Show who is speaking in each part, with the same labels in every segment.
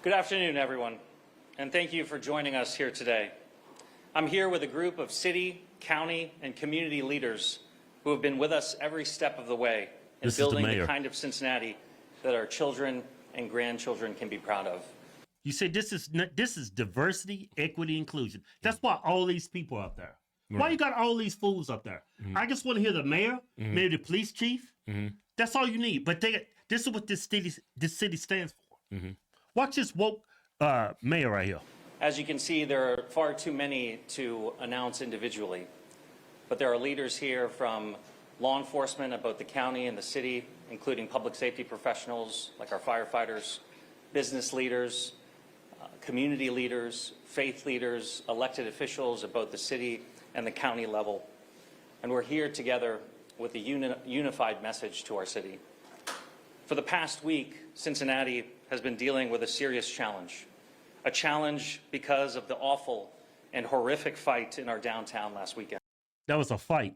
Speaker 1: Good afternoon, everyone, and thank you for joining us here today. I'm here with a group of city, county, and community leaders who have been with us every step of the way in building the kind of Cincinnati that our children and grandchildren can be proud of.
Speaker 2: You say this is diversity, equity, inclusion. That's why all these people up there. Right. Why you got all these fools up there? I just want to hear the mayor, maybe the police chief. That's all you need. But this is what this city stands for. Watch this woke mayor right here.
Speaker 1: As you can see, there are far too many to announce individually. But there are leaders here from law enforcement at both the county and the city, including public safety professionals like our firefighters, business leaders, community leaders, faith leaders, elected officials at both the city and the county level. And we're here together with a unified message to our city. For the past week, Cincinnati has been dealing with a serious challenge. A challenge because of the awful and horrific fight in our downtown last weekend.
Speaker 2: That was a fight.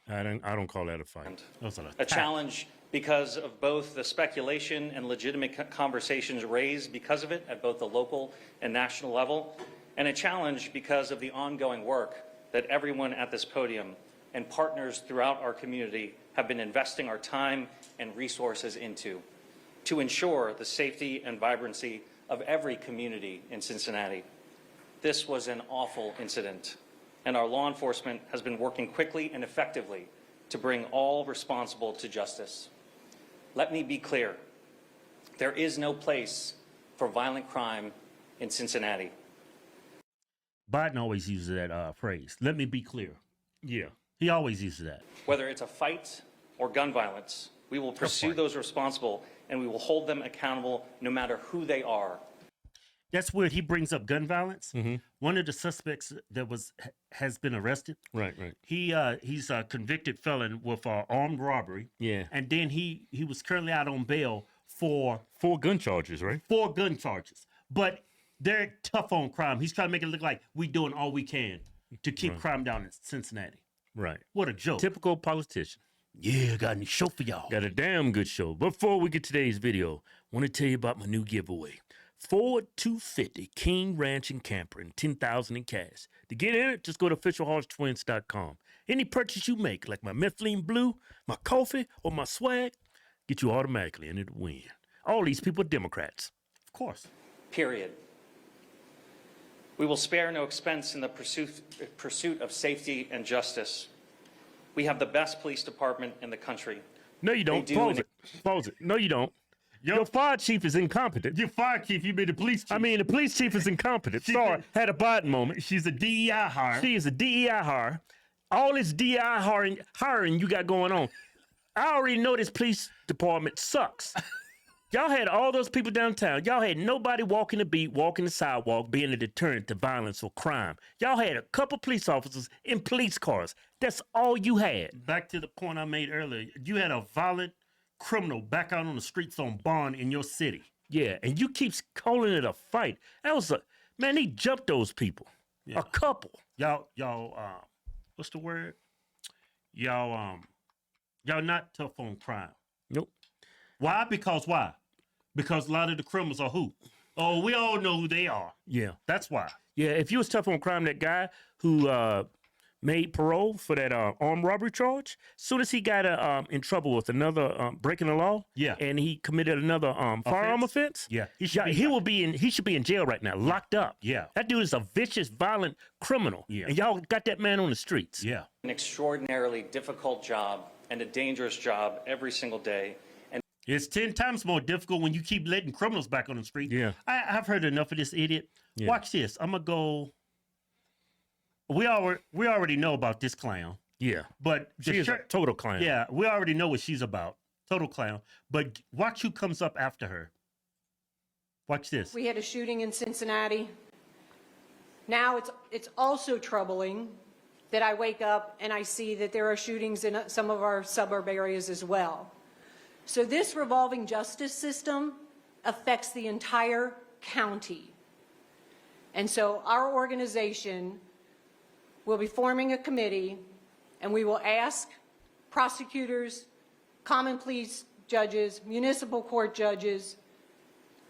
Speaker 2: I don't call that a fight. That was
Speaker 1: a challenge because of both the speculation and legitimate conversations raised because of it at both the local and national level, and a challenge because of the ongoing work that everyone at this podium and partners throughout our community have been investing our time and resources into to ensure the safety and vibrancy of every community in Cincinnati. This was an awful incident, and our law enforcement has been working quickly and effectively to bring all responsible to justice. Let me be clear, there is no place for violent crime in Cincinnati.
Speaker 2: Biden always uses that phrase. Let me be clear. Yeah, he always uses that.
Speaker 1: Whether it's a fight or gun violence, we will pursue those responsible and we will hold them accountable no matter who they are.
Speaker 2: That's weird. He brings up gun violence. One of the suspects that has been arrested.
Speaker 3: Right.
Speaker 2: He's a convicted felon with armed robbery.
Speaker 3: Yeah.
Speaker 2: And then he was currently out on bail for
Speaker 3: 4 gun charges, right?
Speaker 2: 4 gun charges. But they're tough on crime. He's trying to make it look like we're doing all we can to keep crime down in Cincinnati.
Speaker 3: Right.
Speaker 2: What a joke.
Speaker 3: Typical politician.
Speaker 2: Yeah, got a show for y'all.
Speaker 3: Got a damn good show. Before we get to today's video, I want to tell you about my new giveaway. Ford 250 King Ranch and Camper and $10,000 in cash. To get in it, just go to officialhorsetwins.com. Any purchase you make, like my Mifflin Blue, my coffee, or my swag, get you automatically in it to win. All these people are Democrats.
Speaker 2: Of course.
Speaker 1: Period. We will spare no expense in the pursuit of safety and justice. We have the best police department in the country.
Speaker 3: No, you don't. Pause it. No, you don't. Your fire chief is incompetent.
Speaker 2: Your fire chief, you mean the police chief?
Speaker 3: I mean, the police chief is incompetent. Sorry, had a Biden moment.
Speaker 2: She's a DEI hire.
Speaker 3: She is a DEI hire. All this DEI hiring you got going on. I already know this police department sucks. Y'all had all those people downtown. Y'all had nobody walking the beat, walking the sidewalk, being a deterrent to violence or crime. Y'all had a couple police officers in police cars. That's all you had.
Speaker 2: Back to the point I made earlier. You had a violent criminal back out on the streets on bond in your city.
Speaker 3: Yeah, and you keep calling it a fight. That was man, he jumped those people. Yeah. A couple.
Speaker 2: Y'all, what's the word? Y'all not tough on crime.
Speaker 3: Nope.
Speaker 2: Why? Because a lot of the criminals are who? Oh, we all know who they are.
Speaker 3: Yeah.
Speaker 2: That's why.
Speaker 3: Yeah, if you was tough on crime, that guy who made parole for that armed robbery charge, soon as he got in trouble with another breaking the law, and he committed another firearm offense, he should be in jail right now, locked up.
Speaker 2: Yeah.
Speaker 3: That dude is a vicious, violent criminal. Yeah. And y'all got that man on the streets.
Speaker 2: Yeah.
Speaker 1: An extraordinarily difficult job and a dangerous job every single day.
Speaker 2: It's 10 times more difficult when you keep letting criminals back on the street.
Speaker 3: Yeah.
Speaker 2: I've heard enough of this idiot. Yeah. Watch this. I'm going to go. We already know about this clown.
Speaker 3: Yeah.
Speaker 2: But
Speaker 3: she's a total clown.
Speaker 2: Yeah. We already know what she's about. Total clown. But watch who comes up after her. Watch this.
Speaker 4: We had a shooting in Cincinnati. Now it's also troubling that I wake up and I see that there are shootings in some of our suburb areas as well. So this revolving justice system affects the entire county. And so our organization will be forming a committee, and we will ask prosecutors, common pleas judges, municipal court judges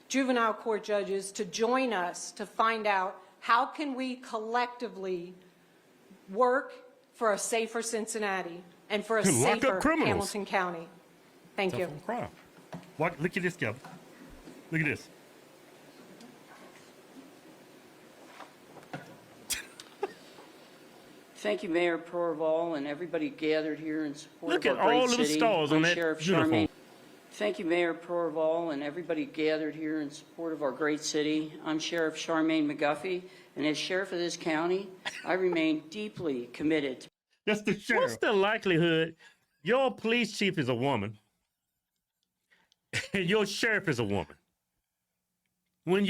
Speaker 4: juvenile court judges to join us to find out how can we collectively work for a safer Cincinnati and for a
Speaker 3: Lock up
Speaker 4: safer
Speaker 3: criminals.
Speaker 4: Hamilton County. Thank you.
Speaker 3: Tough on crime. Look at this, Kevin. Look at this.
Speaker 5: Thank you, Mayor Proval, and everybody gathered here in support
Speaker 3: Look
Speaker 5: of
Speaker 3: at
Speaker 5: our great
Speaker 3: all them
Speaker 5: city.
Speaker 3: stars on
Speaker 5: I'm
Speaker 3: that
Speaker 5: Sheriff
Speaker 3: uniform.
Speaker 5: Charmaine. Thank you, Mayor Proval, and everybody gathered here in support of our great city. I'm Sheriff Charmaine McGuffey, and as sheriff of this county, I remain deeply committed to
Speaker 2: That's the sheriff.
Speaker 3: What's the likelihood your police chief is a woman and your sheriff is a woman? When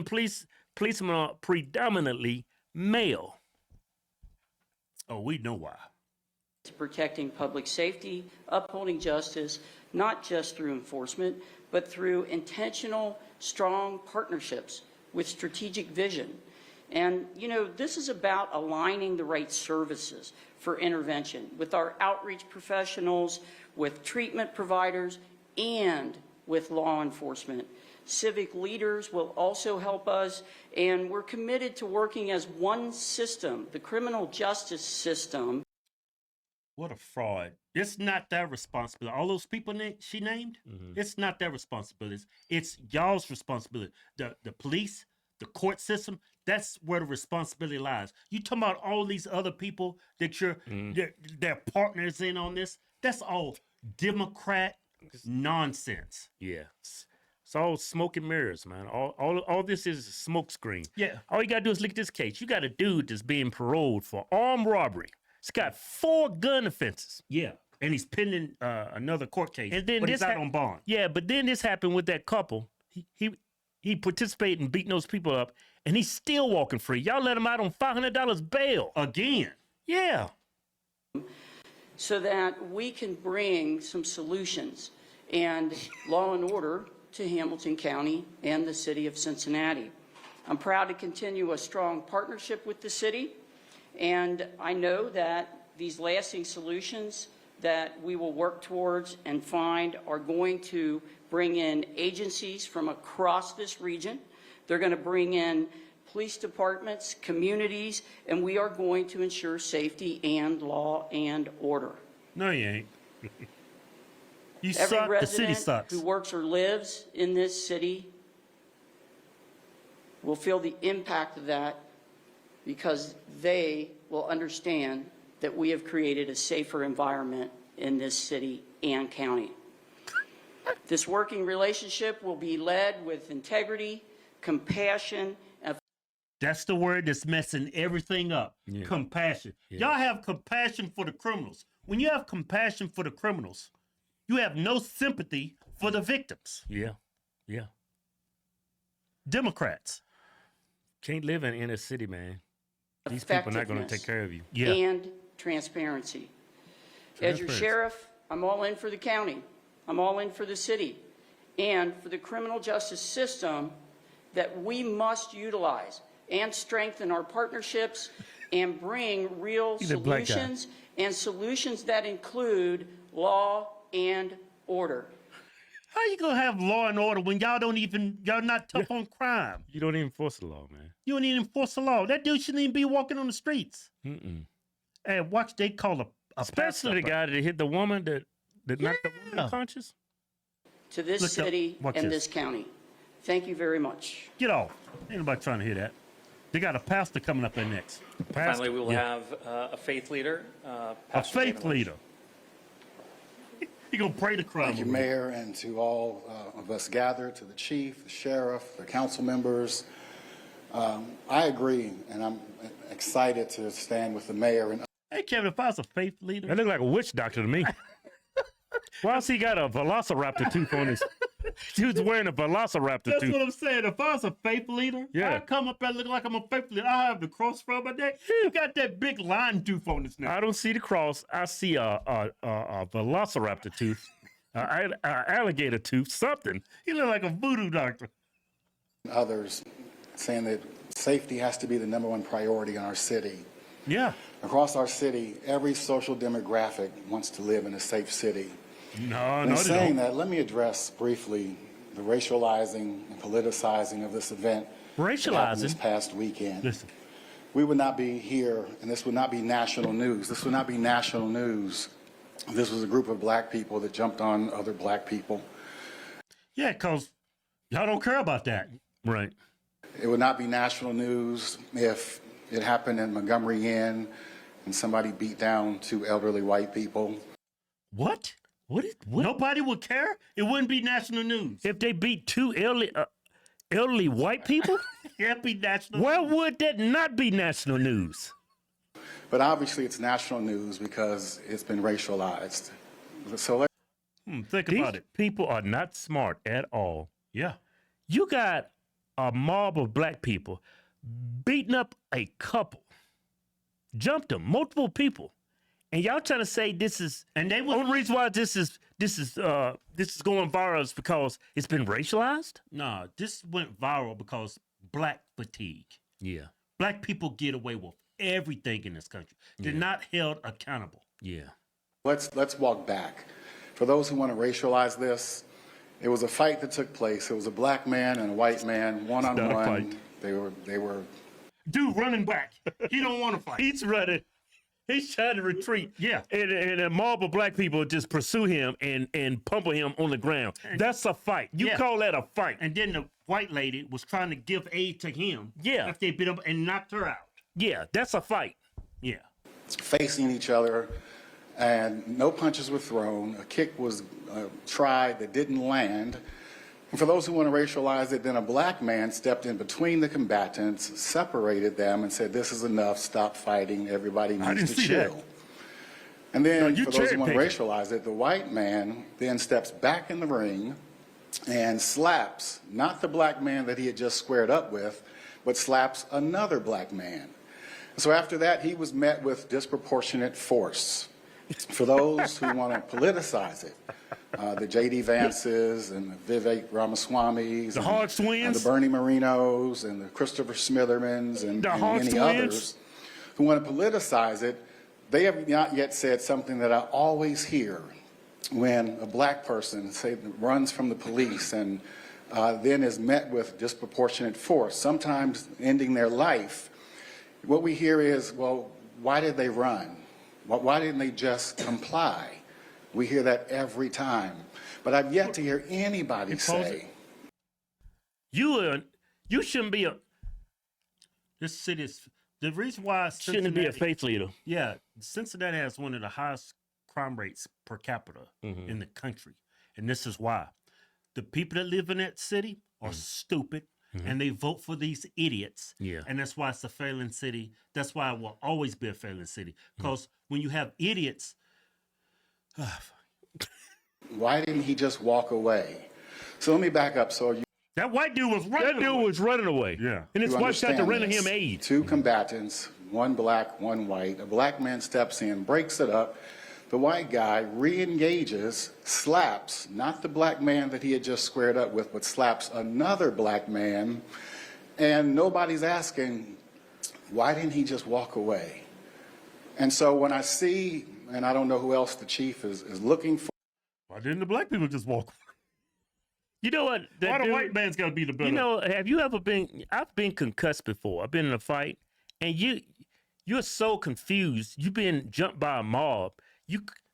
Speaker 3: policemen are predominantly male.
Speaker 2: Oh, we know why.
Speaker 5: protecting public safety, upholding justice, not just through enforcement, but through intentional, strong partnerships with strategic vision. And, you know, this is about aligning the right services for intervention with our outreach professionals, with treatment providers, and with law enforcement. Civic leaders will also help us, and we're committed to working as one system, the criminal justice system.
Speaker 2: What a fraud. It's not their responsibility. All those people she named, it's not their responsibility. It's y'all's responsibility. The police, the court system, that's where the responsibility lies. You talking about all these other people that they're partners in on this? That's all Democrat nonsense.
Speaker 3: Yeah. It's all smoke and mirrors, man. All this is a smoke screen.
Speaker 2: Yeah.
Speaker 3: All you got to do is look at this case. You got a dude that's being paroled for armed robbery. He's got 4 gun offenses.
Speaker 2: Yeah. And he's pending another court case.
Speaker 3: And then
Speaker 2: but
Speaker 3: this
Speaker 2: he's out on bond.
Speaker 3: Yeah, but then this happened with that couple. He participated in beating those people up, and he's still walking free. Y'all let him out on $500 bail.
Speaker 2: Again.
Speaker 3: Yeah.
Speaker 5: So that we can bring some solutions and law and order to Hamilton County and the city of Cincinnati. I'm proud to continue a strong partnership with the city, and I know that these lasting solutions that we will work towards and find are going to bring in agencies from across this region. They're going to bring in police departments, communities, and we are going to ensure safety and law and order.
Speaker 2: No, you ain't. You
Speaker 5: Every
Speaker 2: suck. The city
Speaker 5: resident
Speaker 2: sucks.
Speaker 5: who works or lives in this city will feel the impact of that because they will understand that we have created a safer environment in this city and county. This working relationship will be led with integrity, compassion, and
Speaker 2: That's the word that's messing everything up.
Speaker 3: Yeah.
Speaker 2: Compassion.
Speaker 3: Yeah.
Speaker 2: Y'all have compassion for the criminals. When you have compassion for the criminals, you have no sympathy for the victims.
Speaker 3: Yeah. Yeah.
Speaker 2: Democrats.
Speaker 3: Can't live in the inner city, man. These people are not going to take care of you.
Speaker 2: Yeah.
Speaker 5: and transparency. As your
Speaker 3: Transparency.
Speaker 5: sheriff, I'm all in for the county. I'm all in for the city and for the criminal justice system that we must utilize and strengthen our partnerships and bring real
Speaker 3: He's a black guy.
Speaker 5: solutions and solutions that include law and order.
Speaker 2: How you gonna have law and order when y'all not tough on crime?
Speaker 3: You don't even enforce the law, man.
Speaker 2: You don't even enforce the law. That dude shouldn't even be walking on the streets.
Speaker 3: Mm-mm.
Speaker 2: And watch, they call a
Speaker 3: Especially the guy that hit the woman that knocked the woman
Speaker 2: Yeah.
Speaker 3: unconscious.
Speaker 5: To this
Speaker 2: Look up-
Speaker 5: city
Speaker 2: watch
Speaker 5: and
Speaker 2: this.
Speaker 5: this county. Thank you very much.
Speaker 2: Get off. Ain't nobody trying to hear that. They got a pastor coming up there next.
Speaker 1: Finally, we will
Speaker 3: Yeah.
Speaker 1: have a faith leader.
Speaker 2: A
Speaker 1: Pastor
Speaker 2: faith
Speaker 1: David Lynch.
Speaker 2: leader. He gonna pray the crime.
Speaker 6: Thank you,
Speaker 2: away.
Speaker 6: Mayor, and to all of us gathered, to the chief, the sheriff, the council members. I agree, and I'm excited to stand with the mayor and
Speaker 2: Hey, Kevin, if I was a faith leader,
Speaker 3: That looked like a witch doctor to me. Why else he got a velociraptor tooth on his? He was wearing a velociraptor
Speaker 2: that's
Speaker 3: tooth.
Speaker 2: what I'm saying. If I was a faith leader,
Speaker 3: Yeah.
Speaker 2: I'd come up there looking like I'm a faith leader. I have the cross from my neck. You got that big line tooth on his neck.
Speaker 3: I don't see the cross. I see a velociraptor tooth, a alligator tooth, something.
Speaker 2: He look like a voodoo doctor.
Speaker 6: others saying that safety has to be the #1 priority in our city.
Speaker 2: Yeah.
Speaker 6: Across our city, every social demographic wants to live in a safe city.
Speaker 2: No,
Speaker 6: And
Speaker 2: no,
Speaker 6: in
Speaker 2: they
Speaker 6: saying
Speaker 2: don't.
Speaker 6: that, let me address briefly the racializing and politicizing of this event that happened this
Speaker 3: Racializing?
Speaker 6: past weekend,
Speaker 2: Listen,
Speaker 6: we would not be here, and this would not be national news. This would not be national news. This was a group of black people that jumped on other black people.
Speaker 2: yeah, because y'all don't care about that.
Speaker 3: Right.
Speaker 6: It would not be national news if it happened in Montgomery Inn and somebody beat down two elderly white people.
Speaker 2: What?
Speaker 3: What?
Speaker 2: Nobody would care? It wouldn't be national news.
Speaker 3: If they beat two elderly white people?
Speaker 2: It'd be national
Speaker 3: Why
Speaker 2: news.
Speaker 3: would that not be national news?
Speaker 6: But obviously it's national news because it's been racialized. So let's
Speaker 2: Think
Speaker 3: These
Speaker 2: about it.
Speaker 3: people are not smart at all.
Speaker 2: Yeah.
Speaker 3: You got a mob of black people beating up a couple, jumped them, multiple people, and y'all trying to say this is,
Speaker 2: And they
Speaker 3: only
Speaker 2: would.
Speaker 3: reason why this is going viral is because it's been racialized.
Speaker 2: Nah, this went viral because black fatigue.
Speaker 3: Yeah,
Speaker 2: Black people get away with everything in this country. They're not held accountable.
Speaker 3: yeah.
Speaker 6: let's walk back. For those who want to racialize this, it was a fight that took place. It was a black man and a white man, one on
Speaker 3: not a
Speaker 6: one.
Speaker 3: fight.
Speaker 6: They were
Speaker 2: Dude running back. He don't want to fight.
Speaker 3: He's running. He's trying to retreat.
Speaker 2: Yeah.
Speaker 3: And a mob of black people just pursue him and pummel him on the ground. That's a fight. You
Speaker 2: Yeah.
Speaker 3: call that a fight?
Speaker 2: And then the white lady was trying to give aid to him.
Speaker 3: Yeah.
Speaker 2: After they beat him and knocked her out.
Speaker 3: Yeah, that's a fight.
Speaker 2: Yeah.
Speaker 6: facing each other, and no punches were thrown. A kick was tried that didn't land. And for those who want to racialize it, then a black man stepped in between the combatants, separated them, and said, "This is enough. Stop fighting. Everybody
Speaker 2: didn't
Speaker 6: needs to
Speaker 2: see that.
Speaker 6: chill." And then,
Speaker 3: you
Speaker 6: for those who want to
Speaker 3: cherry-picking.
Speaker 6: racialize it, the white man then steps back in the ring and slaps not the black man that he had just squared up with, but slaps another black man. So after that, he was met with disproportionate force. For those who want to politicize it, the J.D. Vances and the Vivek Ramaswamis,
Speaker 3: The
Speaker 6: and,
Speaker 3: Hodge twins?
Speaker 6: the Bernie Marinos, and the Christopher Smithermans, and
Speaker 3: The Hodge
Speaker 6: many
Speaker 3: twins?
Speaker 6: others who want to politicize it, they have not yet said something that I always hear when a black person, say, runs from the police and then is met with disproportionate force, sometimes ending their life. What we hear is, well, why did they run? Why didn't they just comply? We hear that every time. But I've yet to hear anybody say,
Speaker 3: You shouldn't be a
Speaker 2: This city is the reason why
Speaker 3: shouldn't be a
Speaker 2: Cincinnati-
Speaker 3: faith leader.
Speaker 2: Yeah, Cincinnati has one of the highest crime rates per capita in the country. And this is why. The people that live in that city are stupid and they vote for these idiots.
Speaker 3: Yeah.
Speaker 2: And that's why it's a failing city. That's why it will always be a failing city. Because when you have idiots,
Speaker 6: why didn't he just walk away? So let me back up so you
Speaker 2: that white dude was running.
Speaker 3: That dude
Speaker 2: away.
Speaker 3: was running away.
Speaker 2: Yeah.
Speaker 3: And his
Speaker 6: You
Speaker 3: wife tried to
Speaker 6: understand
Speaker 3: render
Speaker 6: this.
Speaker 3: him aid.
Speaker 6: Two combatants, one black, one white. A black man steps in, breaks it up. The white guy re-engages, slaps, not the black man that he had just squared up with, but slaps another black man. And nobody's asking, why didn't he just walk away? And so when I see, and I don't know who else the chief is looking for,
Speaker 2: Why didn't the black people just walk?
Speaker 3: You know what? That
Speaker 2: Why the
Speaker 3: dude-
Speaker 2: white man's got to be the better?
Speaker 3: You know, have you ever been? I've been concussed before. I've been in a fight, and you're so confused. You've been jumped by a mob.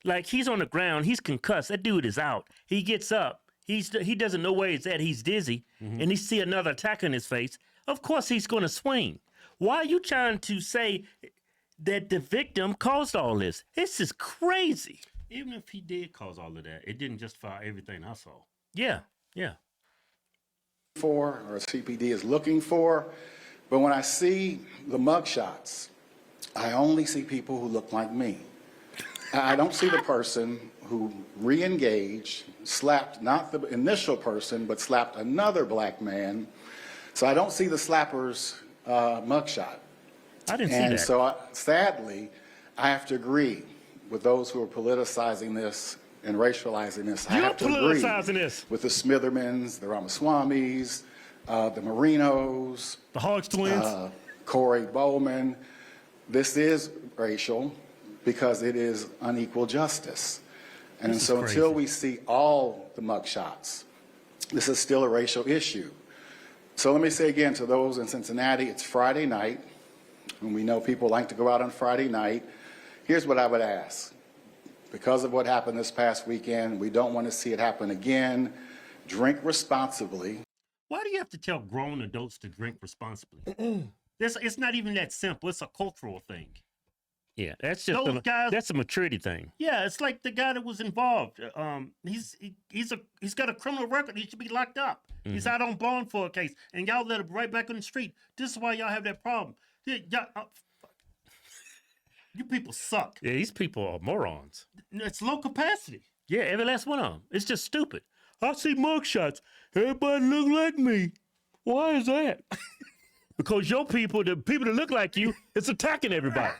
Speaker 3: Like he's on the ground. He's concussed. That dude is out. He gets up. He doesn't know where he's at. He's dizzy, and he see another attack in his face. Of course, he's going to swing. Why are you trying to say that the victim caused all this? This is crazy.
Speaker 2: Even if he did cause all of that, it didn't justify everything I saw.
Speaker 3: Yeah, yeah.
Speaker 6: or CPD is looking for. But when I see the mugshots, I only see people who look like me. I don't see the person who re-engaged, slapped not the initial person, but slapped another black man. So I don't see the slapper's mugshot.
Speaker 3: I didn't see
Speaker 6: And
Speaker 3: that.
Speaker 6: so, sadly, I have to agree with those who are politicizing this and racializing this. I
Speaker 3: You're
Speaker 6: have to agree
Speaker 3: politicizing this.
Speaker 6: with the Smithermans, the Ramaswamis, the Marinos,
Speaker 3: The Hodge twins.
Speaker 6: Corey Bowman. This is racial because it is unequal justice. And
Speaker 3: This is
Speaker 6: so until
Speaker 3: crazy.
Speaker 6: we see all the mugshots this is still a racial issue. So let me say again to those in Cincinnati, it's Friday night, and we know people like to go out on Friday night. Here's what I would ask. Because of what happened this past weekend, we don't want to see it happen again. Drink responsibly.
Speaker 2: Why do you have to tell grown adults to drink responsibly? It's not even that simple. It's a cultural thing.
Speaker 3: Yeah, that's just
Speaker 2: Those guys-
Speaker 3: that's a maturity thing.
Speaker 2: Yeah, it's like the guy that was involved. He's got a criminal record. He should be locked up. He's out on bond for a case, and y'all let him right back on the street. This is why y'all have that problem. You people suck.
Speaker 3: Yeah, these people are morons.
Speaker 2: It's low capacity.
Speaker 3: Yeah, every last one of them. It's just stupid. I see mugshots. Everybody look like me. Why is that? Because your people, the people that look like you, it's attacking everybody.